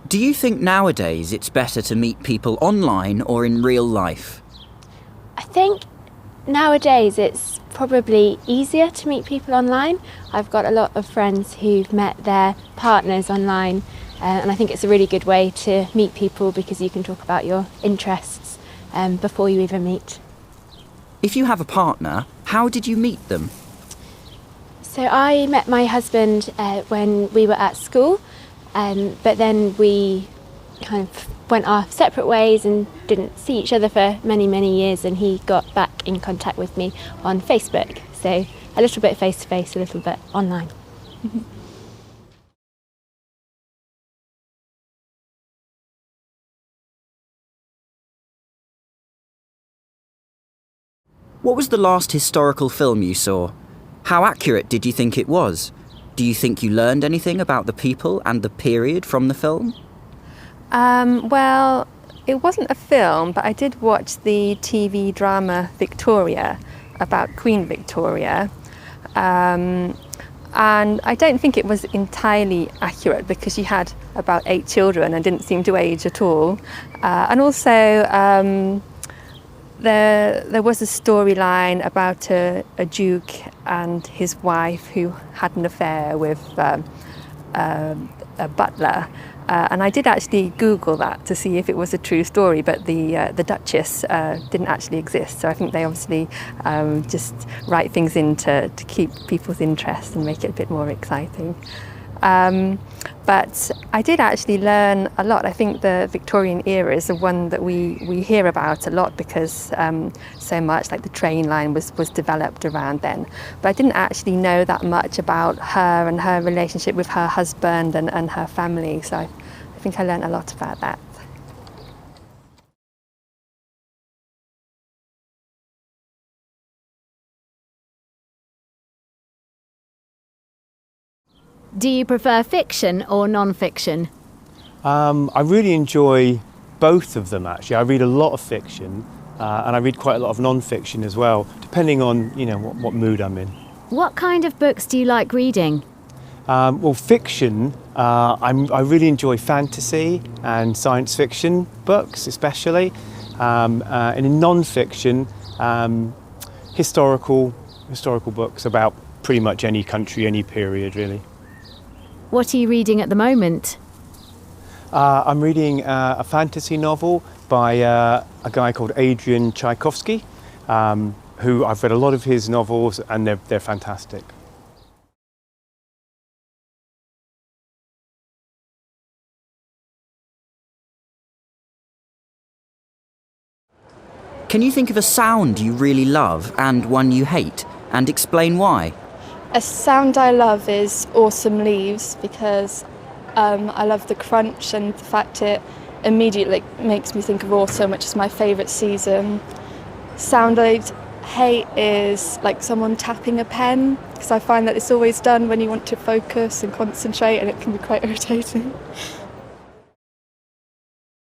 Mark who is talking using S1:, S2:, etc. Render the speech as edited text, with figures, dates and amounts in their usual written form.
S1: Do you think nowadays it's better to meet people online or in real life?
S2: I think nowadays it's probably easier to meet people online. I've got a lot of friends who've met their partners online, and I think it's a really good way to meet people because you can talk about your interests before you even meet.
S1: If you have a partner, how did you meet them?
S2: So I met my husband when we were at school, but then we kind of went our separate ways and didn't see each other for many, many years, and he got back in contact with me on Facebook. So a little bit face-to-face, a little bit online.
S1: What was the last historical film you saw? How accurate did you think it was? Do you think you learned anything about the people and the period from the film?
S3: Well, it wasn't a film, but I did watch the TV drama Victoria about Queen Victoria. And I don't think it was entirely accurate because she had about 8 children and didn't seem to age at all. And also, there was a storyline about a duke and his wife who had an affair with a butler. And I did actually Google that to see if it was a true story, but the Duchess didn't actually exist. So I think they obviously just write things in to keep people's interest and make it a bit more exciting. But I did actually learn a lot. I think the Victorian era is the one that we hear about a lot because so much, like the train line was developed around then. But I didn't actually know that much about her and her relationship with her husband and her family. So I think I learned a lot about that.
S4: Do you prefer fiction or non-fiction?
S5: I really enjoy both of them, actually. I read a lot of fiction and I read quite a lot of non-fiction as well, depending on what mood I'm in.
S4: What kind of books do you like reading?
S5: Well, fiction, I really enjoy fantasy and science fiction books especially, and in non-fiction, historical books about pretty much any country, any period really.
S4: What are you reading at the moment?
S5: I'm reading a fantasy novel by a guy called Adrian Tchaikovsky, who I've read a lot of his novels and they're fantastic.
S1: Can you think of a sound you really love and one you hate, and explain why?
S6: A sound I love is autumn leaves because I love the crunch and the fact it immediately makes me think of autumn, which is my favourite season. Sound I hate is like someone tapping a pen because I find that it's always done when you want to focus and concentrate and it can be quite irritating.